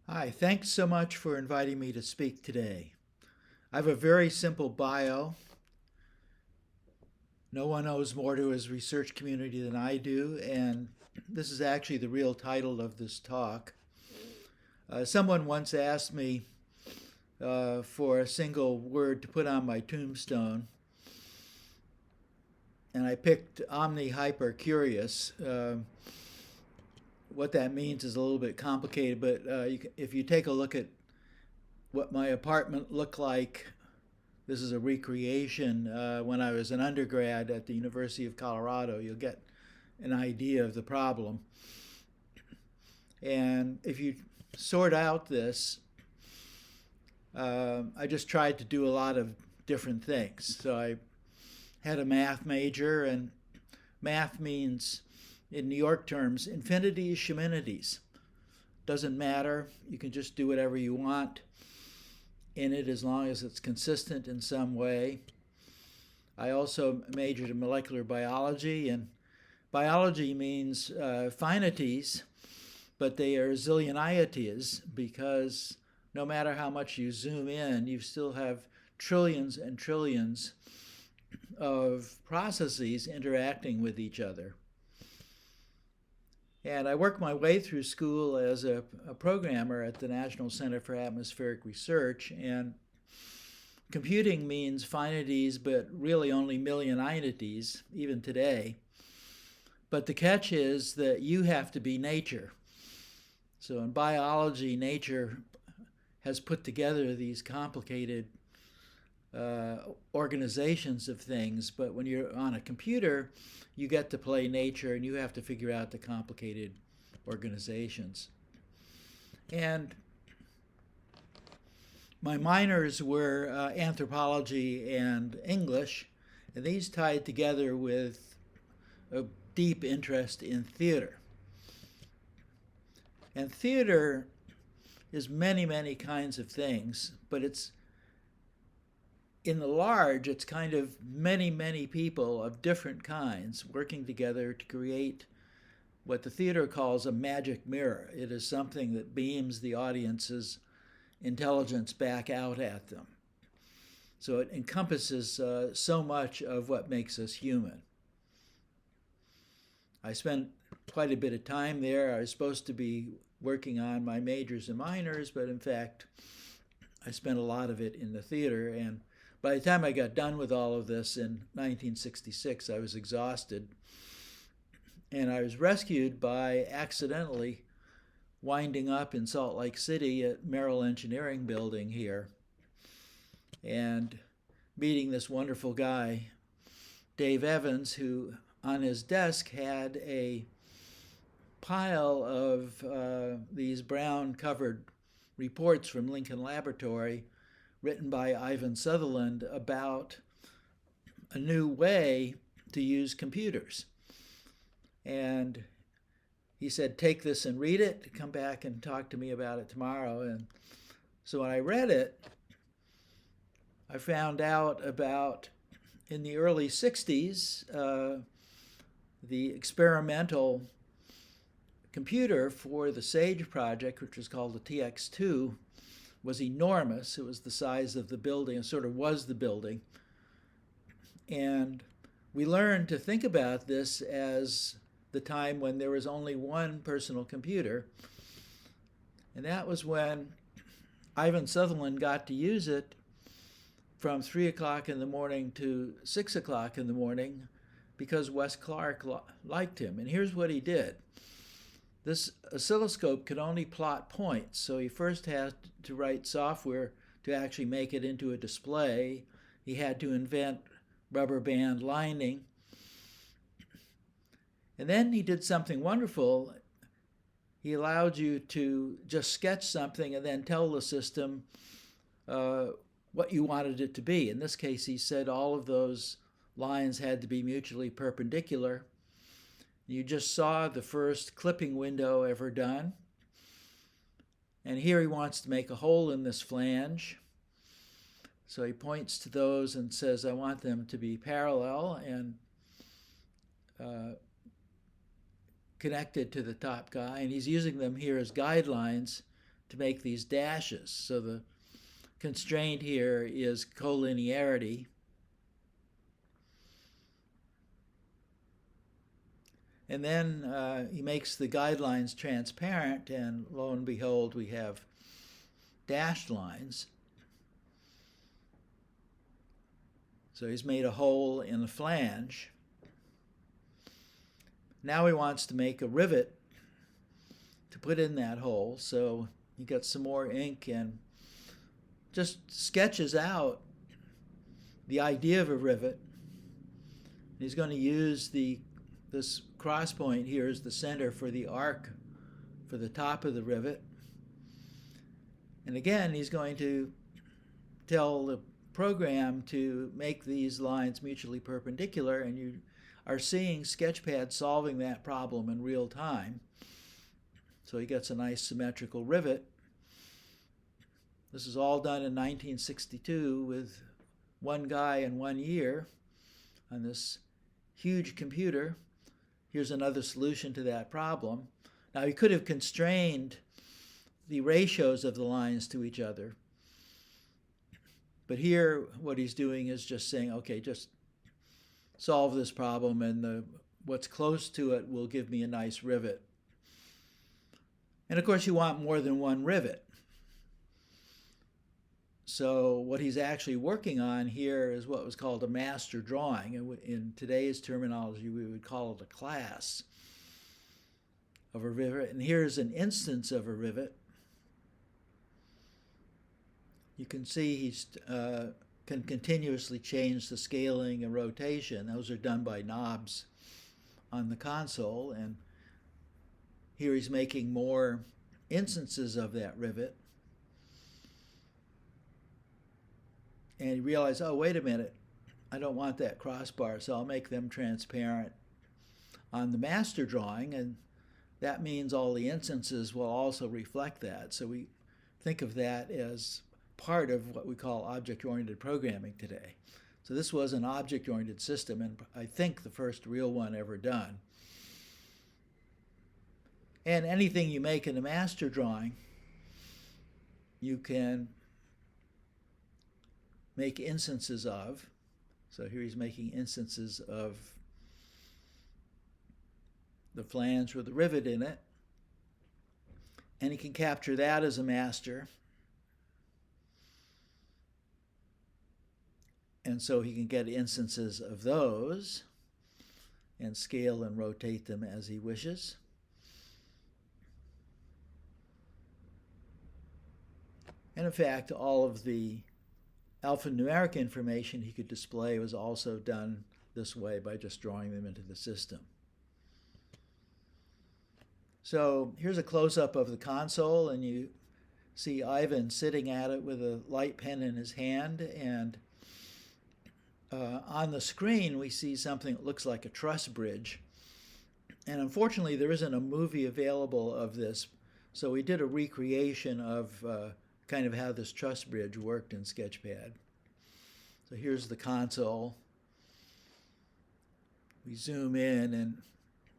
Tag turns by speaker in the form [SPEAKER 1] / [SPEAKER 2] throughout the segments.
[SPEAKER 1] Hi, thanks so much for inviting me to speak today. I have a very simple bio. No one owes more to his research community than I do, and this is actually the real title of this talk. Someone once asked me for a single word to put on my tombstone, and I picked omni hyper curious. What that means is a little bit complicated, but if you take a look at what my apartment looked like, this is a recreation when I was an undergrad at the University of Colorado. You'll get an idea of the problem. And if you sort out this, I just tried to do a lot of different things. So I had a math major, and math means, in New York terms, infinities, shiminities. Doesn't matter. You can just do whatever you want in it as long as it's consistent in some way. I also majored in molecular biology, and biology means finities, but they are zillionities because no matter how much you zoom in, you still have trillions and trillions of processes interacting with each other. And I worked my way through school as a programmer at the National Center for Atmospheric Research, and computing means finities, but really only millionities, even today. But the catch is that you have to be nature. So in biology, nature has put together these complicated organizations of things, but when you're on a computer, you get to play nature and you have to figure out the complicated organizations. And my minors were anthropology and English, and these tied together with a deep interest in theater. And theater is many, many kinds of things, but it's in the large, it's kind of many, many people of different kinds working together to create what the theater calls a magic mirror. It is something that beams the audience's intelligence back out at them. So it encompasses so much of what makes us human. I spent quite a bit of time there. I was supposed to be working on my majors and minors, but in fact, I spent a lot of it in the theater. And by the time I got done with all of this in 1966, I was exhausted. And I was rescued by accidentally winding up in Salt Lake City at Merrill Engineering Building here and meeting this wonderful guy, Dave Evans, who on his desk had a pile of these brown covered reports from Lincoln Laboratory written by Ivan Sutherland about a new way to use computers. And he said, take this and read it, come back and talk to me about it tomorrow. And so when I read it, I found out about, in the early 60s, the experimental computer for the SAGE project, which was called the TX2, was enormous. It was the size of the building, it sort of was the building. And we learned to think about this as the time when there was only one personal computer. And that was when Ivan Sutherland got to use it from 3 o'clock in the morning to 6 o'clock in the morning because Wes Clark liked him. And here's what he did. This oscilloscope could only plot points, so he first had to write software to actually make it into a display. He had to invent rubber band lining. And then he did something wonderful. He allowed you to just sketch something and then tell the system what you wanted it to be. In this case, he said all of those lines had to be mutually perpendicular. You just saw the first clipping window ever done. And here he wants to make a hole in this flange. So he points to those and says, I want them to be parallel and connected to the top guy. And he's using them here as guidelines to make these dashes. So the constraint here is collinearity. And then he makes the guidelines transparent, and lo and behold, we have dashed lines. So he's made a hole in the flange. Now he wants to make a rivet to put in that hole. So he got some more ink and just sketches out the idea of a rivet. He's going to use this cross point here as the center for the arc for the top of the rivet. And again, he's going to tell the program to make these lines mutually perpendicular, and you are seeing Sketchpad solving that problem in real time. So he gets a nice symmetrical rivet. This is all done in 1962 with one guy in 1 year on this huge computer. Here's another solution to that problem. Now, he could have constrained the ratios of the lines to each other. But here, what he's doing is just saying, okay, just solve this problem, and what's close to it will give me a nice rivet. And of course, you want more than one rivet. So what he's actually working on here is what was called a master drawing. In today's terminology, we would call it a class of a rivet. And here's an instance of a rivet. You can see he can continuously change the scaling and rotation. Those are done by knobs on the console. And here he's making more instances of that rivet. And he realized, oh, wait a minute, I don't want that crossbar, so I'll make them transparent on the master drawing, and that means all the instances will also reflect that. So we think of that as part of what we call object-oriented programming today. So this was an object-oriented system, and I think the first real one ever done. And anything you make in a master drawing, you can make instances of. So here he's making instances of the flange with the rivet in it. And he can capture that as a master. And so he can get instances of those and scale and rotate them as he wishes. And in fact, all of the alphanumeric information he could display was also done this way by just drawing them into the system. So here's a close-up of the console, and you see Ivan sitting at it with a light pen in his hand, and on the screen we see something that looks like a truss bridge. And unfortunately there isn't a movie available of this, so we did a recreation of kind of how this truss bridge worked in Sketchpad. So here's the console. We zoom in, and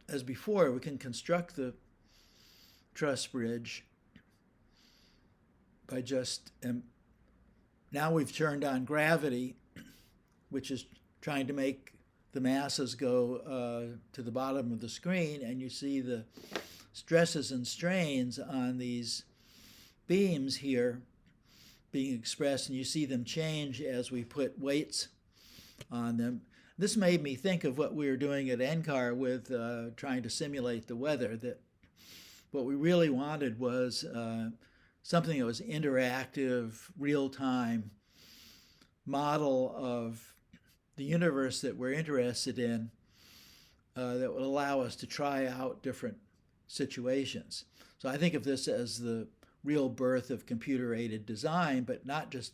[SPEAKER 1] as before, we can construct the truss bridge by just, now we've turned on gravity, which is trying to make the masses go to the bottom of the screen, and you see the stresses and strains on these beams here being expressed, and you see them change as we put weights on them. This made me think of what we were doing at NCAR with trying to simulate the weather, that what we really wanted was something that was interactive, real-time model of the universe that we're interested in that would allow us to try out different situations. So I think of this as the real birth of computer-aided design, but not just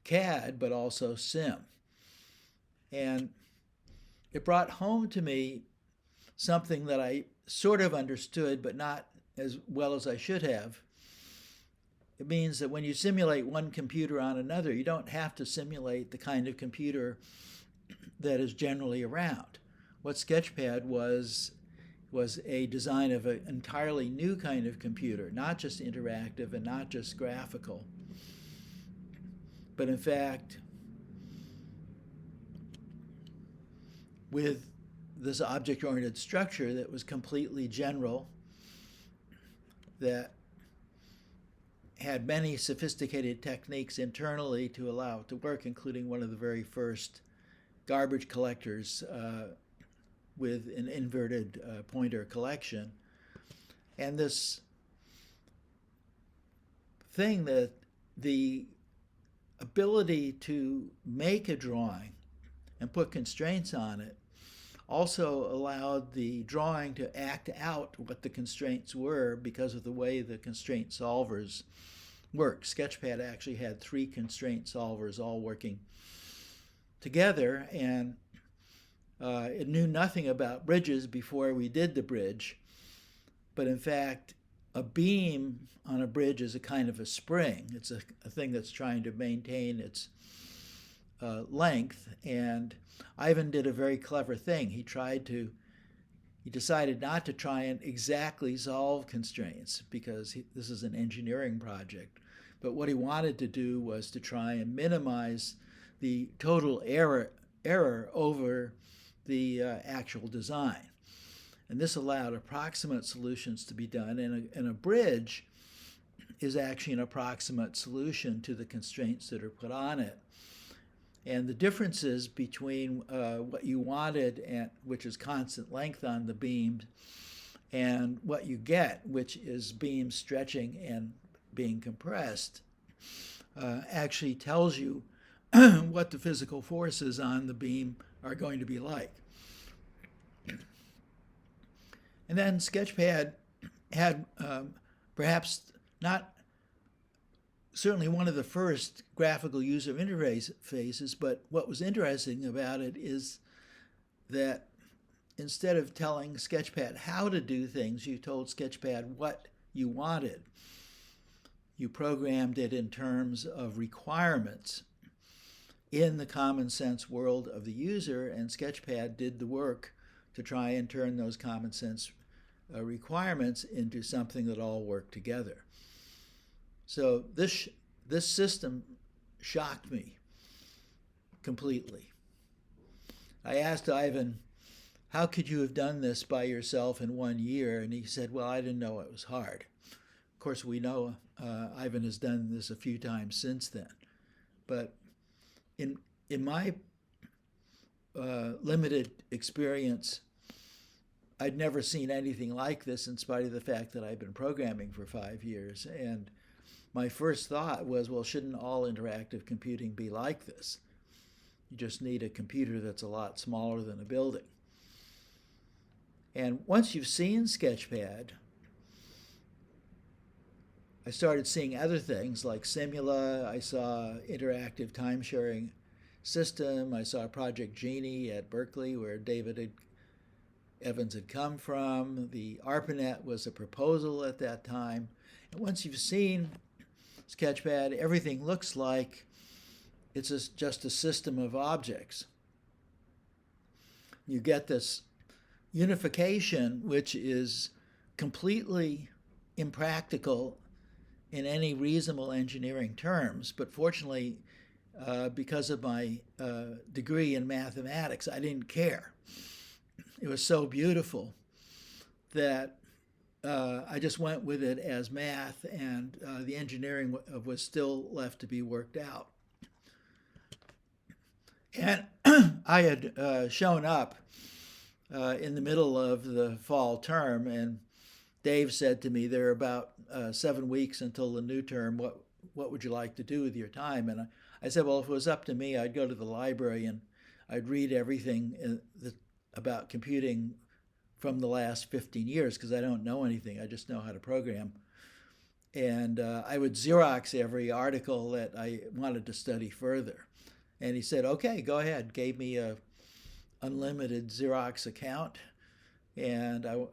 [SPEAKER 1] CAD, but also SIM. And it brought home to me something that I sort of understood, but not as well as I should have. It means that when you simulate one computer on another, you don't have to simulate the kind of computer that is generally around. What Sketchpad was was a design of an entirely new kind of computer, not just interactive and not just graphical, but in fact, with this object-oriented structure that was completely general, that had many sophisticated techniques internally to allow it to work, including one of the very first garbage collectors with an inverted pointer collection. And this thing that the ability to make a drawing and put constraints on it also allowed the drawing to act out what the constraints were because of the way the constraint solvers work. Sketchpad actually had 3 constraint solvers all working together, and it knew nothing about bridges before we did the bridge, but in fact a beam on a bridge is a kind of a spring. It's a thing that's trying to maintain its length, and Ivan did a very clever thing. He decided not to try and exactly solve constraints because this is an engineering project, but what he wanted to do was to try and minimize the total error over the actual design. And this allowed approximate solutions to be done, and a bridge is actually an approximate solution to the constraints that are put on it. And the differences between what you wanted, which is constant length on the beam, and what you get, which is beams stretching and being compressed, actually tells you what the physical forces on the beam are going to be like. And then Sketchpad had perhaps not certainly one of the first graphical user interfaces, but what was interesting about it is that instead of telling Sketchpad how to do things, you told Sketchpad what you wanted. You programmed it in terms of requirements in the common sense world of the user, and Sketchpad did the work to try and turn those common sense requirements into something that all worked together. So this system shocked me completely. I asked Ivan, how could you have done this by yourself in 1 year? And he said, well, I didn't know it was hard. Of course, we know Ivan has done this a few times since then. But in my limited experience, I'd never seen anything like this in spite of the fact that I've been programming for 5 years. And my first thought was, well, shouldn't all interactive computing be like this? You just need a computer that's a lot smaller than a building. And once you've seen Sketchpad, I started seeing other things like Simula. I saw interactive time-sharing system. I saw Project Genie at Berkeley, where David Evans had come from. The ARPANET was a proposal at that time. And once you've seen Sketchpad, everything looks like it's just a system of objects. You get this unification, which is completely impractical in any reasonable engineering terms, but fortunately, because of my degree in mathematics, I didn't care. It was so beautiful that I just went with it as math, and the engineering was still left to be worked out. And I had shown up in the middle of the fall term, and Dave said to me, there are about 7 weeks until the new term. What would you like to do with your time? And I said, well, if it was up to me, I'd go to the library and I'd read everything about computing from the last 15 years, because I don't know anything. I just know how to program. And I would Xerox every article that I wanted to study further. And he said, okay, go ahead. Gave me a unlimited Xerox account, and I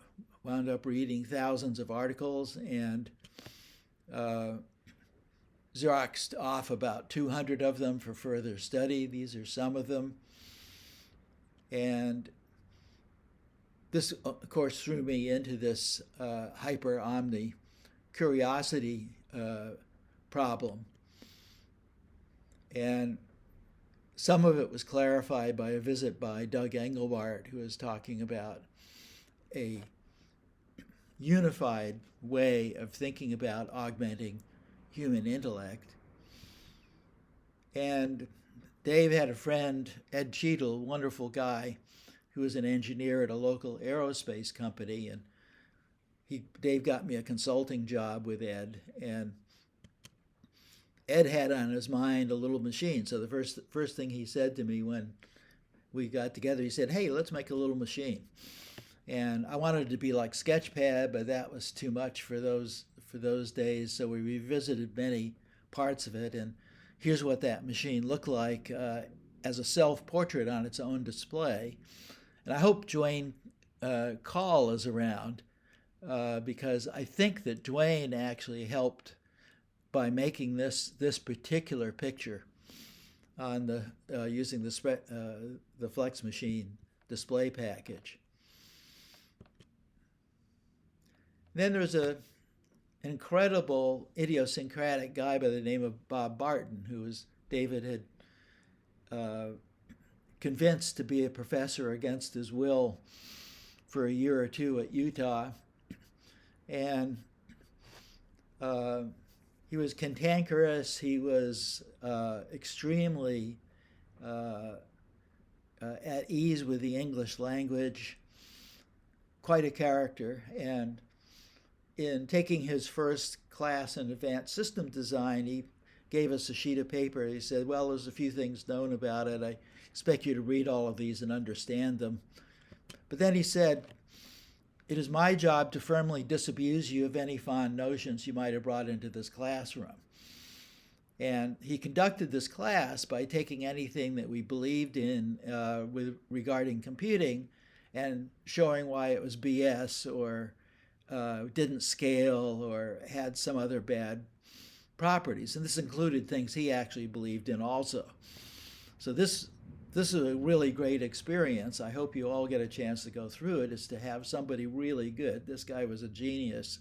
[SPEAKER 1] wound up reading thousands of articles and Xeroxed off about 200 of them for further study. These are some of them. And this, of course, threw me into this hyper-omni curiosity problem. And some of it was clarified by a visit by Doug Engelbart, who was talking about a unified way of thinking about augmenting human intellect. And Dave had a friend, Ed Cheadle, wonderful guy, who was an engineer at a local aerospace company, and Dave got me a consulting job with Ed, and Ed had on his mind a little machine. So the first thing he said to me when we got together, he said, "Hey, let's make a little machine." And I wanted it to be like Sketchpad, but that was too much for those days. So we revisited many parts of it, and here's what that machine looked like as a self-portrait on its own display. And I hope Dwayne Call is around because I think that Dwayne actually helped by making this particular picture on the using the Flex Machine display package. Then there's an incredible idiosyncratic guy by the name of Bob Barton, who David had convinced to be a professor against his will for a year or two at Utah. And he was cantankerous. He was extremely at ease with the English language, quite a character. And in taking his first class in advanced system design, he gave us a sheet of paper. He said, "Well, there's a few things known about it. I expect you to read all of these and understand them." But then he said, "It is my job to firmly disabuse you of any fond notions you might have brought into this classroom." And he conducted this class by taking anything that we believed in regarding computing and showing why it was BS or didn't scale or had some other bad properties. And this included things he actually believed in also. So this is a really great experience. I hope you all get a chance to go through it, is to have somebody really good. This guy was a genius.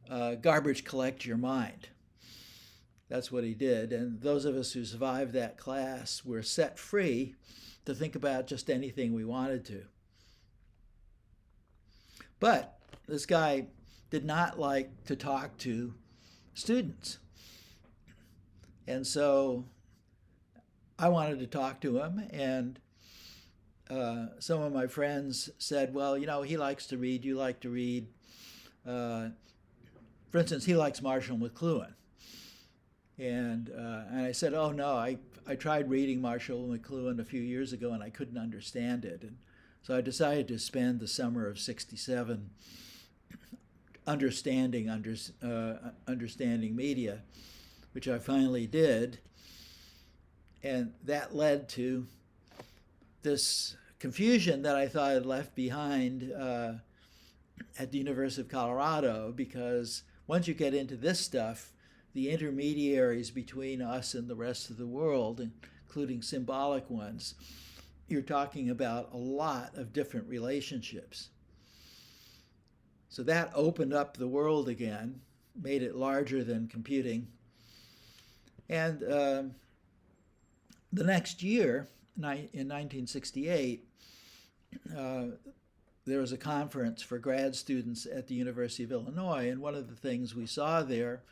[SPEAKER 1] Garbage collect your mind. That's what he did. And those of us who survived that class were set free to think about just anything we wanted to. But this guy did not like to talk to students. And so I wanted to talk to him, and some of my friends said, "Well, you know, he likes to read, you like to read." For instance, he likes Marshall McLuhan. And I said, "Oh, no, I tried reading Marshall McLuhan a few years ago, and I couldn't understand it." And so I decided to spend the summer of '67 understanding media, which I finally did. And that led to this confusion that I thought I'd left behind at the University of Colorado, because once you get into this stuff, the intermediaries between us and the rest of the world, including symbolic ones, you're talking about a lot of different relationships. So that opened up the world again, made it larger than computing. And the next year, in 1968, there was a conference for grad students at the University of Illinois, and one of the things we saw there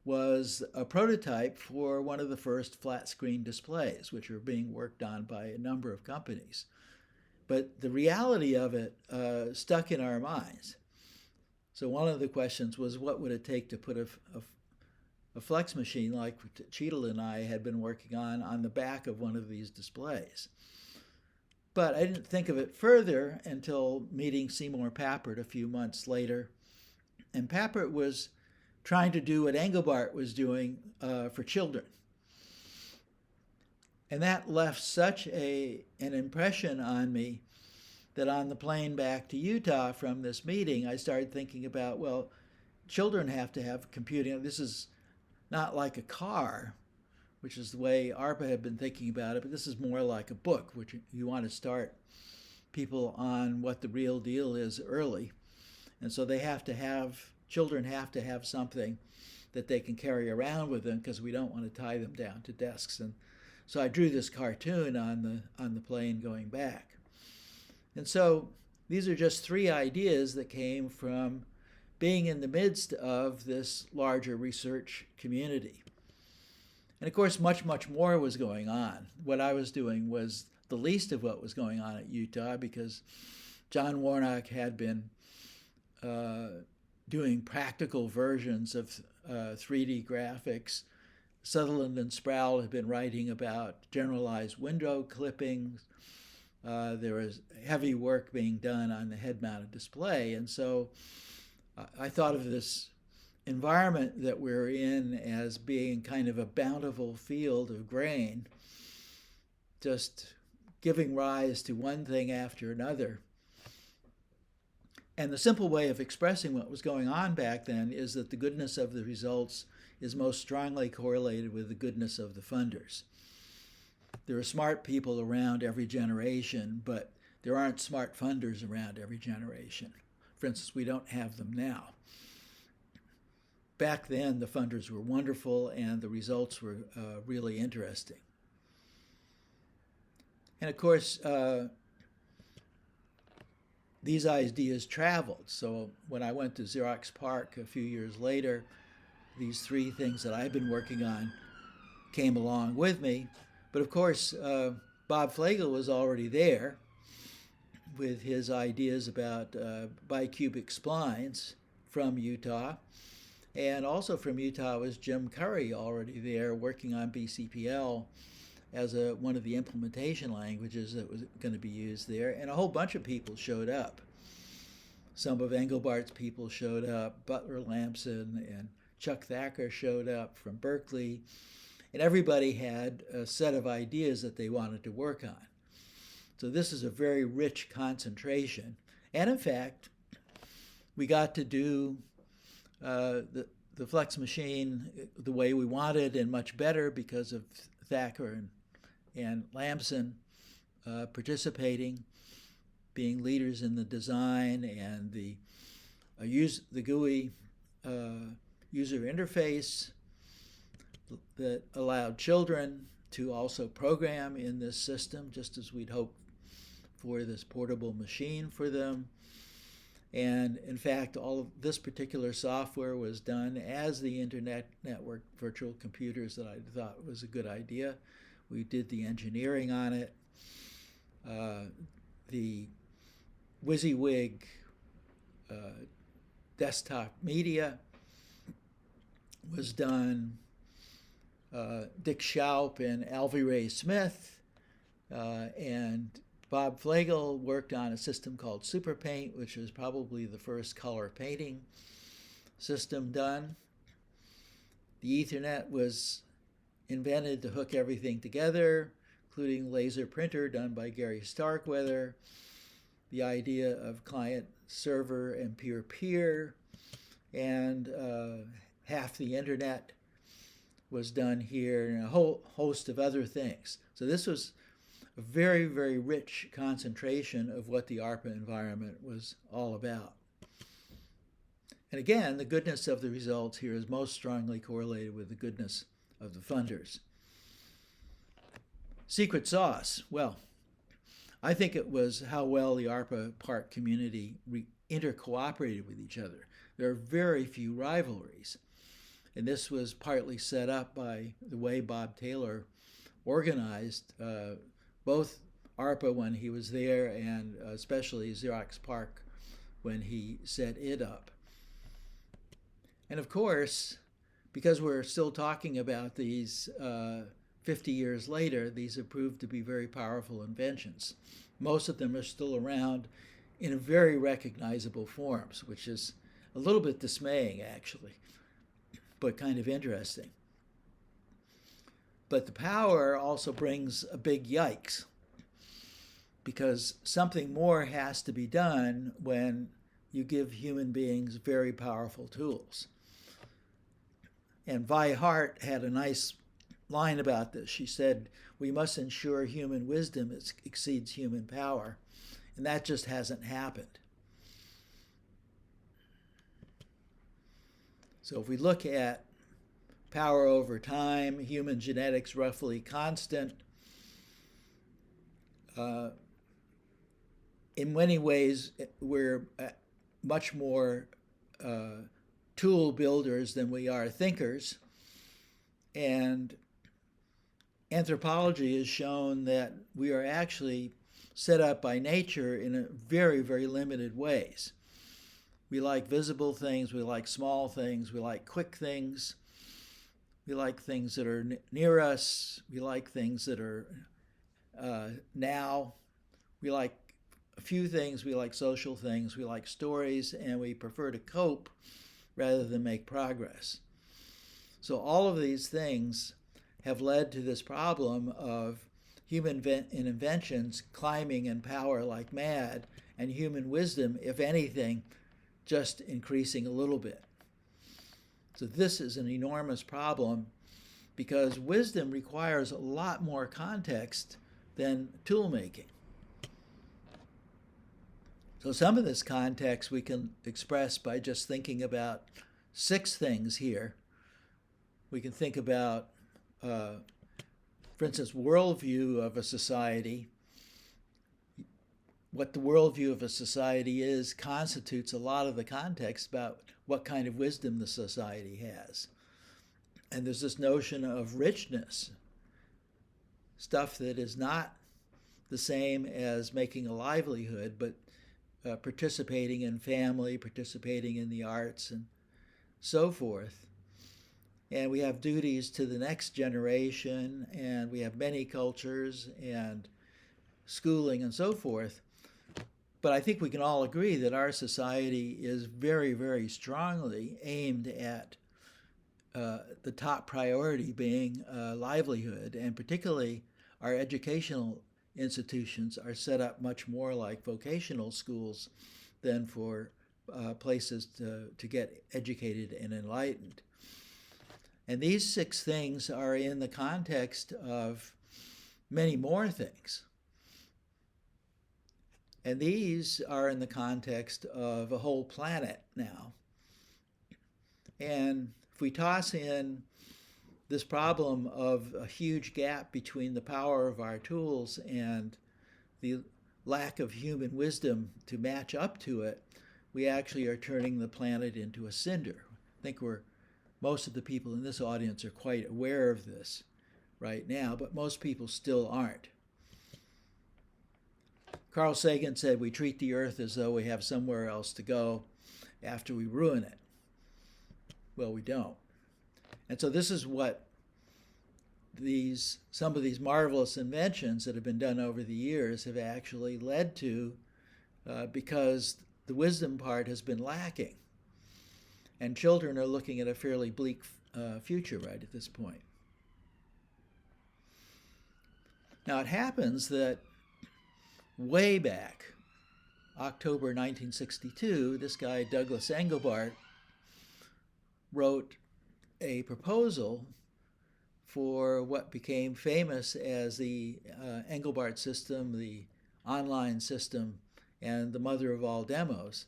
[SPEAKER 1] was a prototype for one of the first flat screen displays, which were being worked on by a number of companies. But the reality of it stuck in our minds. So one of the questions was, what would it take to put a flex machine like Cheadle and I had been working on the back of one of these displays? But I didn't think of it further until meeting Seymour Papert a few months later. And Papert was trying to do what Engelbart was doing for children. And that left such an impression on me that on the plane back to Utah from this meeting, I started thinking about, well, children have to have computing. This is not like a car, which is the way ARPA had been thinking about it, but this is more like a book, which you want to start people on what the real deal is early. And so children have to have something that they can carry around with them, because we don't want to tie them down to desks. And so I drew this cartoon on the plane going back. And so these are just three ideas that came from being in the midst of this larger research community. And of course, much, much more was going on. What I was doing was the least of what was going on at Utah, because John Warnock had been doing practical versions of 3D graphics. Sutherland and Sproul had been writing about generalized window clippings. There was heavy work being done on the head-mounted display. And so I thought of this environment that we're in as being kind of a bountiful field of grain, just giving rise to one thing after another. And the simple way of expressing what was going on back then is that the goodness of the results is most strongly correlated with the goodness of the funders. There are smart people around every generation, but there aren't smart funders around every generation. For instance, we don't have them now. Back then, the funders were wonderful, and the results were really interesting. And of course, these ideas traveled. So when I went to Xerox PARC a few years later, these three things that I've been working on came along with me. But of course, Bob Flegel was already there with his ideas about bicubic splines from Utah. And also from Utah was Jim Curry, already there working on BCPL as one of the implementation languages that was going to be used there. And a whole bunch of people showed up. Some of Engelbart's people showed up, Butler Lamson and Chuck Thacker showed up from Berkeley. And everybody had a set of ideas that they wanted to work on. So this is a very rich concentration. And in fact, we got to do the Flex machine the way we wanted and much better because of Thacker and Lamson participating, being leaders in the design and the GUI user interface that allowed children to also program in this system, just as we'd hoped for this portable machine for them. And in fact, all of this particular software was done as the Internet Network Virtual Computers that I thought was a good idea. We did the engineering on it. The WYSIWYG desktop media was done. Dick Schaup and Alvy Ray Smith and Bob Flegel worked on a system called SuperPaint, which was probably the first color painting system done. The Ethernet was invented to hook everything together, including laser printer done by Gary Starkweather, the idea of client server and peer-peer, and half the internet was done here, and a whole host of other things. So this was a very, very rich concentration of what the ARPA environment was all about. And again, the goodness of the results here is most strongly correlated with the goodness of the funders. Secret sauce. Well, I think it was how well the ARPA PARC community intercooperated with each other. There are very few rivalries. And this was partly set up by the way Bob Taylor organized both ARPA when he was there and especially Xerox PARC when he set it up. And of course, because we're still talking about these 50 years later, these have proved to be very powerful inventions. Most of them are still around in very recognizable forms, which is a little bit dismaying, actually, but kind of interesting. But the power also brings a big yikes, because something more has to be done when you give human beings very powerful tools. And Vi Hart had a nice line about this. She said, "We must ensure human wisdom exceeds human power." And that just hasn't happened. So if we look at power over time, human genetics roughly constant, in many ways we're much more tool builders than we are thinkers. And anthropology has shown that we are actually set up by nature in a very, very limited ways. We like visible things, we like small things, we like quick things, we like things that are near us, we like things that are now, we like a few things, we like social things, we like stories, and we prefer to cope rather than make progress. So all of these things have led to this problem of human inventions climbing in power like mad, and human wisdom, if anything, just increasing a little bit. So this is an enormous problem because wisdom requires a lot more context than tool making. So some of this context we can express by just thinking about 6 things here. We can think about, for instance, worldview of a society. What the worldview of a society is constitutes a lot of the context about what kind of wisdom the society has. And there's this notion of richness, stuff that is not the same as making a livelihood, but participating in family, participating in the arts, and so forth. And we have duties to the next generation, and we have many cultures and schooling and so forth. But I think we can all agree that our society is very, very strongly aimed at the top priority being livelihood, and particularly our educational institutions are set up much more like vocational schools than for places to get educated and enlightened. And these 6 things are in the context of many more things. And these are in the context of a whole planet now. And if we toss in this problem of a huge gap between the power of our tools and the lack of human wisdom to match up to it, we actually are turning the planet into a cinder. I think most of the people in this audience are quite aware of this right now, but most people still aren't. Carl Sagan said we treat the earth as though we have somewhere else to go after we ruin it. Well, we don't. And so this is what some of these marvelous inventions that have been done over the years have actually led to, because the wisdom part has been lacking. And children are looking at a fairly bleak future right at this point. Now it happens that way back, October 1962, this guy Douglas Engelbart wrote a proposal for what became famous as the Engelbart system, the online system, and the mother of all demos.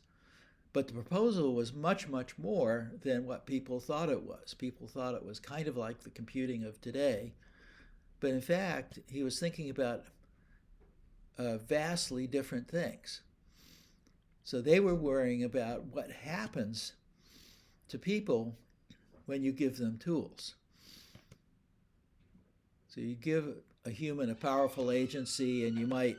[SPEAKER 1] But the proposal was much, much more than what people thought it was. People thought it was kind of like the computing of today. But in fact, he was thinking about vastly different things. So they were worrying about what happens to people when you give them tools. So you give a human a powerful agency, and you might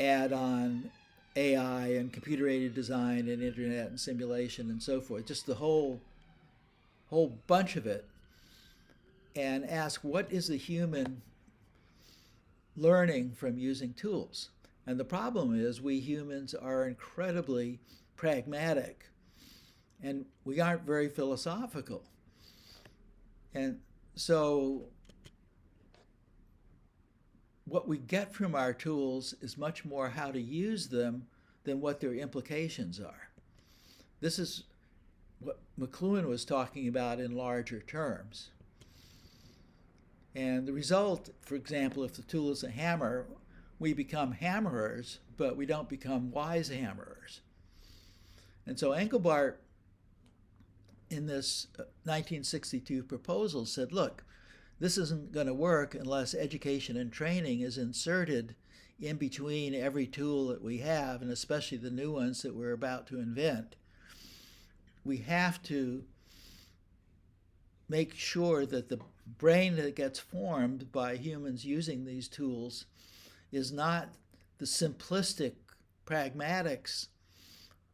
[SPEAKER 1] add on AI and computer-aided design and internet and simulation and so forth, just the whole bunch of it, and ask what is the human learning from using tools. And the problem is we humans are incredibly pragmatic, and we aren't very philosophical. And so what we get from our tools is much more how to use them than what their implications are. This is what McLuhan was talking about in larger terms. And the result, for example, if the tool is a hammer, we become hammerers, but we don't become wise hammerers. And so Engelbart, in this 1962 proposal, said, look, this isn't going to work unless education and training is inserted in between every tool that we have, and especially the new ones that we're about to invent. We have to make sure that the brain that gets formed by humans using these tools is not the simplistic pragmatics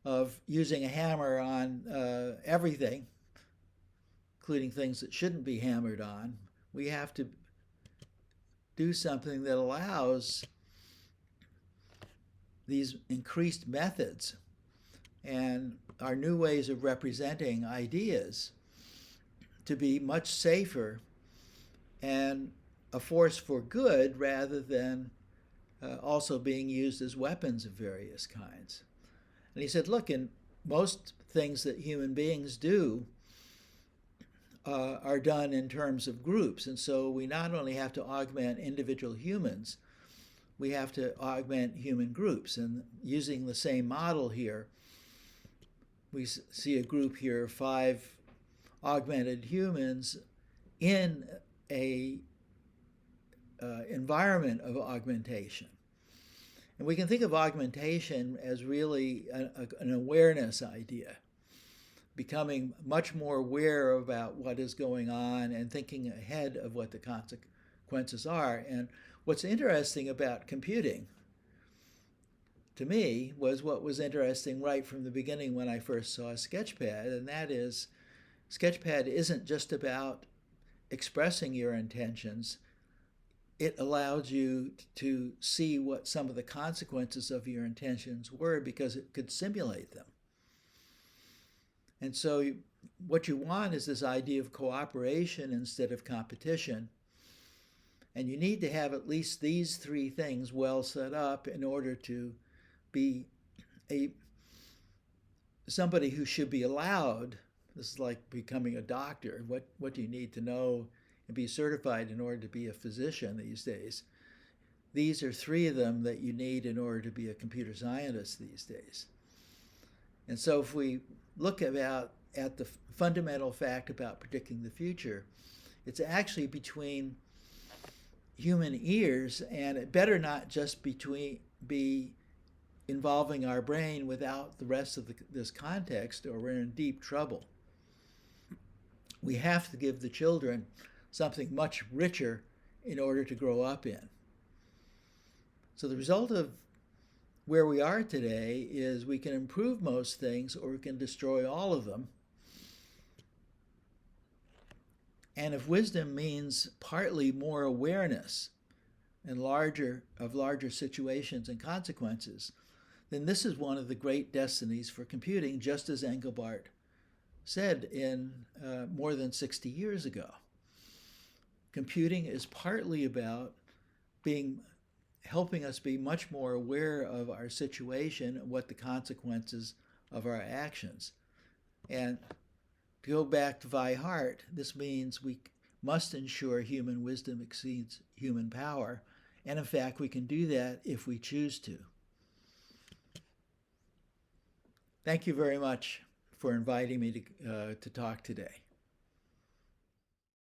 [SPEAKER 1] of using a hammer on everything, including things that shouldn't be hammered on. We have to do something that allows these increased methods and our new ways of representing ideas to be much safer and a force for good rather than also being used as weapons of various kinds. And he said, look, in most things that human beings do are done in terms of groups. And so we not only have to augment individual humans, we have to augment human groups. And using the same model here, we see a group here of 5 augmented humans in a environment of augmentation. And we can think of augmentation as really an awareness idea, becoming much more aware about what is going on and thinking ahead of what the consequences are. And what's interesting about computing, to me, was what was interesting right from the beginning when I first saw Sketchpad, and that is Sketchpad isn't just about expressing your intentions. It allowed you to see what some of the consequences of your intentions were because it could simulate them. And so what you want is this idea of cooperation instead of competition. And you need to have at least these 3 things well set up in order to be somebody who should be allowed. This is like becoming a doctor. What do you need to know and be certified in order to be a physician these days? These are 3 of them that you need in order to be a computer scientist these days. And so if we look at the fundamental fact about predicting the future, it's actually between human ears, and it better not just be involving our brain without the rest of this context, or we're in deep trouble. We have to give the children something much richer in order to grow up in. So the result of where we are today is we can improve most things or we can destroy all of them. And if wisdom means partly more awareness and larger situations and consequences, then this is one of the great destinies for computing, just as Engelbart said in more than 60 years ago. Computing is partly about helping us be much more aware of our situation and what the consequences of our actions. And to go back to Weihart, this means we must ensure human wisdom exceeds human power. And in fact, we can do that if we choose to. Thank you very much for inviting me to talk today.